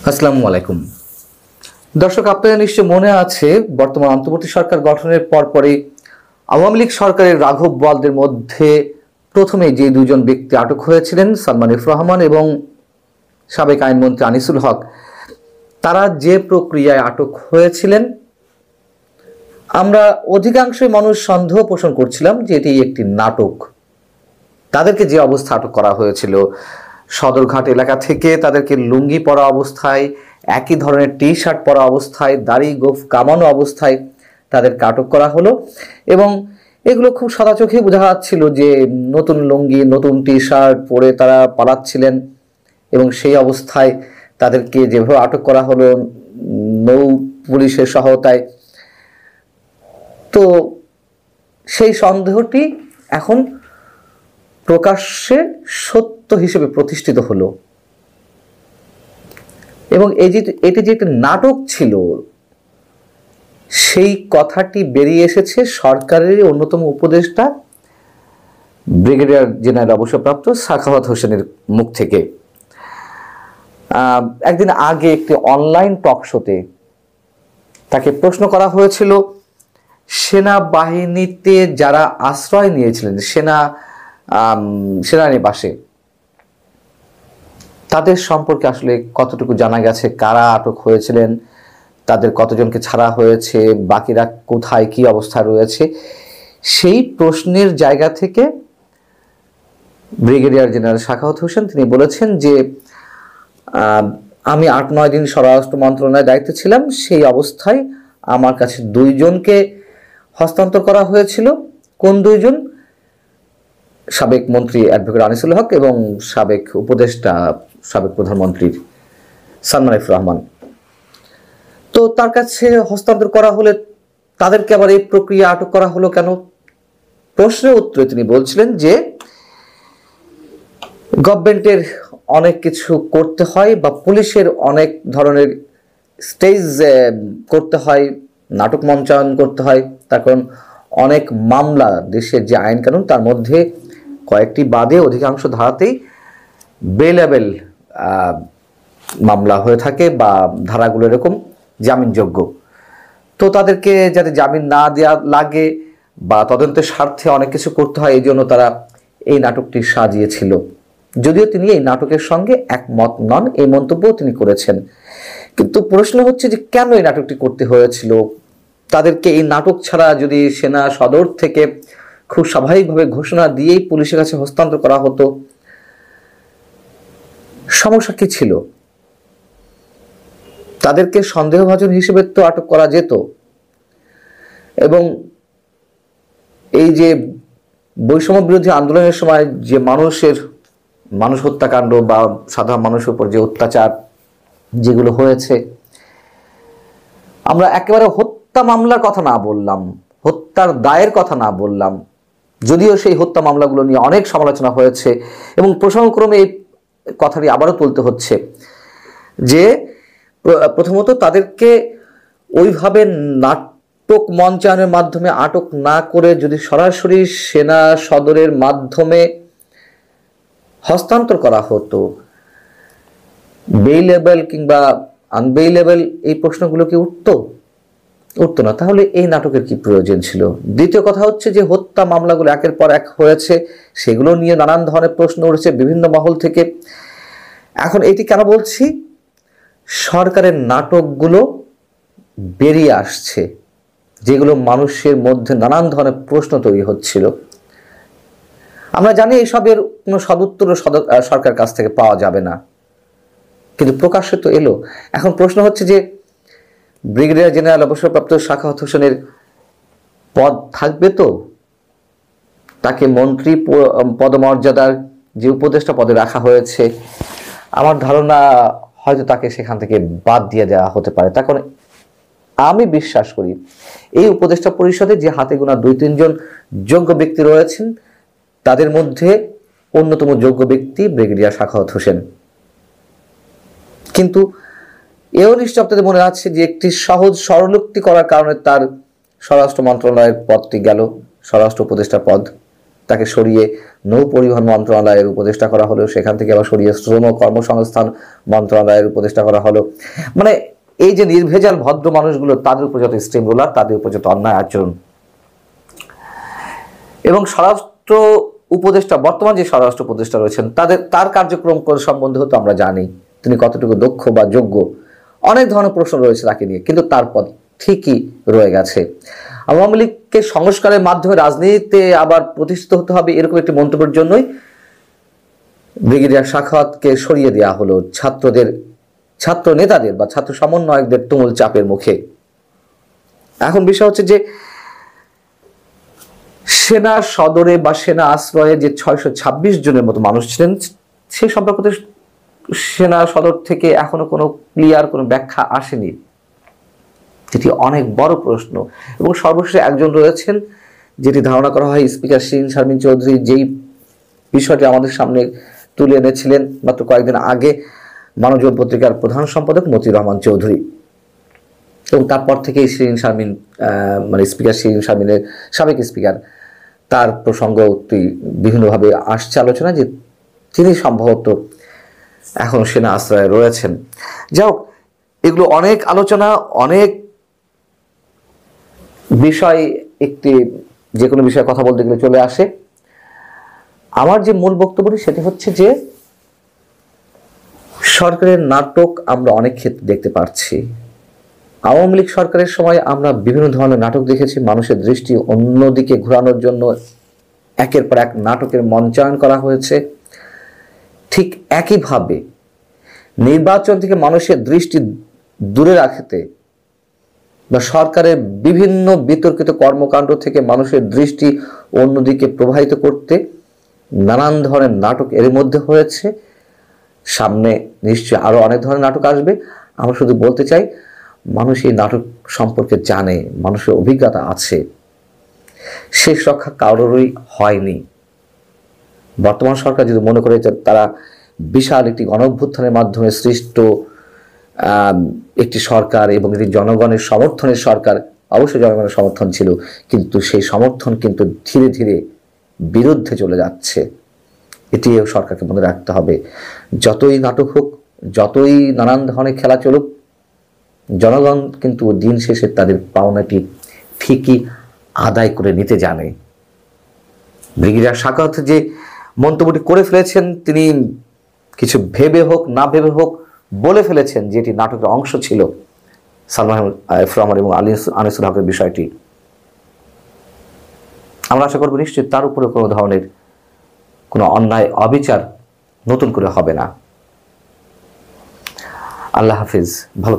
আসসালামু আলাইকুম দর্শক, আপনাদের নিশ্চয় মনে আছে বর্তমান অন্তর্বর্তী সরকার গঠনের পরপরই আওয়ামী লীগ সরকারের রাঘব বোয়ালদের মধ্যে প্রথমে যে দুজন ব্যক্তি আটক হয়েছিলেন, সালমান এফ রহমান এবং সাবেক আইনমন্ত্রী আনিসুল হক, তারা যে প্রক্রিয়ায় আটক হয়েছিলেন আমরা অধিকাংশ মানুষ সন্দেহ পোষণ করছিলাম যে এটি একটি নাটক। তাদেরকে যে অবস্থা আটক করা হয়েছিল, সদরঘাট এলাকা থেকে তাদেরকে লুঙ্গি পরা অবস্থায়, একই ধরনের টি শার্ট পরা অবস্থায়, দাড়ি গোঁফ কামানো অবস্থায় তাদেরকে আটক করা হলো এবং এগুলো খুব সাদা চোখে বোঝা যাচ্ছিল যে নতুন লুঙ্গি নতুন টি শার্ট পরে তারা পালাচ্ছিলেন এবং সেই অবস্থায় তাদেরকে যেভাবে আটক করা হলো নৌ পুলিশের সহায়তায়, তো সেই সন্দেহটি এখন প্রকাশ্যে সত্য হিসেবে প্রতিষ্ঠিত হলো এবং এটি যে একটি নাটক ছিল সেই কথাটি বেরিয়ে এসেছে সরকারের অন্যতম উপদেষ্টা ব্রিগেডিয়ার জেনারেল অবসরপ্রাপ্ত সাখাওয়াত হোসেনের মুখ থেকে। একদিন আগে একটি অনলাইন টক শোতে তাকে প্রশ্ন করা হয়েছিল সেনাবাহিনীতে যারা আশ্রয় নিয়েছিলেন সেনানিবাসে, তাদের সম্পর্কে আসলে কতটুকু জানা গেছে, কারা আটক হয়েছিলেন, তাদের কতজনকে ছাড়া হয়েছে, বাকিরা কোথায় কি অবস্থায় রয়েছে, সেই প্রশ্নের জায়গা থেকে ব্রিগেডিয়ার জেনারেল সাখাওয়াত হোসেন তিনি বলেছেন যে আমি ৮-৯ দিন স্বরাষ্ট্র মন্ত্রণালয়ের দায়িত্বে ছিলাম, সেই অবস্থায় আমার কাছে দুইজনকে হস্তান্তর করা হয়েছিল। কোন দুইজন? সাবেক মন্ত্রী অ্যাডভোকেট আনিসুল হক এবং সাবেক উপদেষ্টা সাবেক প্রধানমন্ত্রী সালমান এফ রহমান। তো তার কাছে হস্তান্তর করা হলে তাদেরকে আবার এই প্রক্রিয়া আটক করা হলো কেন? প্রশ্নের উত্তরে তিনি বলছিলেন যে গভর্নমেন্টের অনেক কিছু করতে হয় বা পুলিশের অনেক ধরনের স্টেজ করতে হয়, নাটক মঞ্চায়ন করতে হয়, তার কারণ অনেক মামলা দেশের যে আইন কানুন তার মধ্যে কয়েকটি বাদে অধিকাংশ ধারাতেই বেলেবেল মামলা হয়ে থাকে বা ধারাগুলো এরকম জামিনযোগ্য। তো তাদেরকে যাতে জামিন না দেওয়া লাগে বা তদন্তের স্বার্থে অনেক কিছু করতে হয়, এই জন্য তারা এই নাটকটি সাজিয়েছিল। যদিও তিনি এই নাটকের সঙ্গে একমত নন, এই মন্তব্য তিনি করেছেন। কিন্তু প্রশ্ন হচ্ছে যে কেন এই নাটকটি করতে হয়েছিল? তাদেরকে এই নাটক ছাড়া যদি সেনা সদর থেকে খুব স্বাভাবিকভাবে ঘোষণা দিয়েই পুলিশের কাছে হস্তান্তর করা হতো, সমস্যা কি ছিল? তাদেরকে সন্দেহভাজন হিসেবে তো আটক করা যেত এবং এই যে বৈষম্য বিরোধী আন্দোলনের সময় যে মানুষ হত্যাকাণ্ড বা সাধারণ মানুষের উপর যে অত্যাচার যেগুলো হয়েছে, আমরা একেবারে হত্যা মামলার কথা না বললাম, হত্যার দায়ের কথা না বললাম, যদিও সেই হত্যা মামলাগুলো নিয়ে অনেক সমালোচনা হয়েছে এবং প্রসঙ্গক্রমে এই কথাটি আবারও তুলতে হচ্ছে যে প্রথমত তাদেরকে ওইভাবে নাটক মঞ্চায়নের মাধ্যমে আটক না করে যদি সরাসরি সেনা সদরের মাধ্যমে হস্তান্তর করা হতো, বেইলেবল কিংবা আনবেইলেবল এই প্রশ্নগুলো কি উঠতো না? তাহলে এই নাটকের কি প্রয়োজন ছিল? দ্বিতীয় কথা হচ্ছে যে হত্যা মামলাগুলো একের পর এক হয়েছে, সেগুলো নিয়ে নানান ধরনের প্রশ্ন উঠেছে বিভিন্ন মহল থেকে। এখন এটি কেন বলছি? সরকারের নাটকগুলো বেরিয়ে আসছে যেগুলো মানুষের মধ্যে নানান ধরনের প্রশ্ন তৈরি হচ্ছিল। আমরা জানি এইসবের কোনো সদুত্তর সরকার কাছ থেকে পাওয়া যাবে না, কিন্তু প্রকাশ্যে তো এলো। এখন প্রশ্ন হচ্ছে যে ব্রিগেডিয়ার জেনারেল অবসরপ্রাপ্ত সাখাওয়াত হোসেনের পদ থাকবে তো? তাকে মন্ত্রী পদমর্যাদার যে উপদেষ্টা পদে রাখা হয়েছে, আমার ধারণা হয়তো তাকে সেখান থেকে বাদ দিয়ে দেওয়া হতে পারে। তার কারণ আমি বিশ্বাস করি এই উপদেষ্টা পরিষদে যে হাতে গোনা 2-3 জন যোগ্য ব্যক্তি রয়েছেন, তাদের মধ্যে অন্যতম যোগ্য ব্যক্তি ব্রিগেডিয়ার সাখাওয়াত হোসেন। কিন্তু এও নিশ্চয় আপনাদের মনে আছে যে একটি সহজ স্বরলোক্তি করার কারণে তার স্বরাষ্ট্র মন্ত্রণালয়ের পদটি গেল, স্বরাষ্ট্র উপদেষ্টা পদ। তাকে সরিয়ে নৌ পরিবহন মন্ত্রণালয়ের উপদেষ্টা করা হলো, সেখান থেকে আবার সরিয়ে শ্রম কর্মসংস্থান মন্ত্রণালয়ের উপদেষ্টা করা হলো। মানে এই যে নির্ভেজাল ভদ্র মানুষগুলো, তাদের উপর যত স্টিম রোলার, তাদের উপর যত অন্যায় আচরণ। এবং স্বরাষ্ট্র উপদেষ্টা, বর্তমান যে স্বরাষ্ট্র উপদেষ্টা রয়েছেন, তার কার্যক্রম সম্বন্ধে তো আমরা জানি তিনি কতটুকু দক্ষ বা যোগ্য। অনেক ধরনের প্রশ্ন রয়েছে তাকে নিয়ে, কিন্তু তার পদ ঠিকই রয়ে গেছে। আওয়ামী লীগকে সংস্কারের মাধ্যমে রাজনীতিতে আবার প্রতিষ্ঠিত হতে হবে, এরকম একটি মন্তব্যের জন্যই ব্রিগেডিয়ার সাখাওয়াতকে সরিয়ে দেওয়া হলো ছাত্র নেতাদের বা ছাত্র সমন্বয়কদের তুমুল চাপের মুখে। এখন বিষয় হচ্ছে যে সেনা সদরে বা সেনা আশ্রয়ে যে 626 জনের মতো মানুষ ছিলেন, সে সম্পর্কে সেনা সদর থেকে এখনো কোনো ক্লিয়ার কোনো ব্যাখ্যা আসেনি, যেটি অনেক বড় প্রশ্ন। এবং সর্বশেষ একজন রয়েছেন, যেটি ধারণা করা হয় স্পিকার শিরিন শারমিন চৌধুরী যেই বিষয়টি আমাদের সামনে তুলে এনেছিলেন মাত্র কয়েকদিন আগে, মানবজীবন পত্রিকার প্রধান সম্পাদক মতিউর রহমান চৌধুরী। এবং তারপর থেকেই শিরিন শারমিন, মানে স্পিকার শিরিন শারমিনের সাবেক স্পিকার, তার প্রসঙ্গ বিভিন্নভাবে আসছে আলোচনা যে তিনি সম্ভবত এখন সেনা আশ্রয়ে রয়েছেন। যাই হোক, এগুলো অনেক আলোচনা, অনেক বিষয়, যে কোনো বিষয়ে কথা বলতে গেলে চলে আসে। আমার যে মূল বক্তব্যটি সেটি হচ্ছে যে সরকারের নাটক আমরা অনেক ক্ষেত্রে দেখতে পাচ্ছি। আওয়ামী লীগ সরকারের সময় আমরা বিভিন্ন ধরনের নাটক দেখেছি, মানুষের দৃষ্টি অন্যদিকে ঘোরানোর জন্য একের পর এক নাটকের মঞ্চায়ন করা হয়েছে। ঠিক একইভাবে নির্বাচন থেকে মানুষের দৃষ্টি দূরে রাখতে বা সরকারের বিভিন্ন বিতর্কিত কর্মকাণ্ড থেকে মানুষের দৃষ্টি অন্যদিকে প্রবাহিত করতে নানান ধরনের নাটক এর মধ্যে হয়েছে। সামনে নিশ্চয়ই আরো অনেক ধরনের নাটক আসবে। আমরা শুধু বলতে চাই, মানুষ এই নাটক সম্পর্কে জানে, মানুষের অভিজ্ঞতা আছে। শেষ রক্ষা কারোরই হয়নি। বর্তমান সরকার যদি মনে করে তারা বিশাল একটি গণঅভ্যুত্থানের মাধ্যমে সৃষ্ট একটি সরকার এবং এটি জনগণের সমর্থনের সরকার, অবশ্যই জনগণের সমর্থন ছিল, কিন্তু সেই সমর্থন কিন্তু ধীরে ধীরে বিরুদ্ধে চলে যাচ্ছে। এটিও সরকারকে মনে রাখতে হবে। যতই নাটক হোক, যতই নানান ধরনের খেলা চলুক, জনগণ কিন্তু দিন শেষে তাদের পাওনাটি ঠিকই আদায় করে নিতে জানে। ব্রিগেডিয়ার সাখাওয়াত যে মন্তব্যটি করে ফেলেছেন, তিনি কিছু ভেবে হোক না ভেবে হোক বলে ফেলেছেন যে এটি নাটকের অংশ ছিল, সালমান রহমান এবং আনিসুল হকের বিষয়টি। আমরা আশা করব নিশ্চয়ই তার উপরে কোনো ধরনের কোনো অন্যায় অবিচার নতুন করে হবে না। আল্লাহ হাফিজ। ভালো।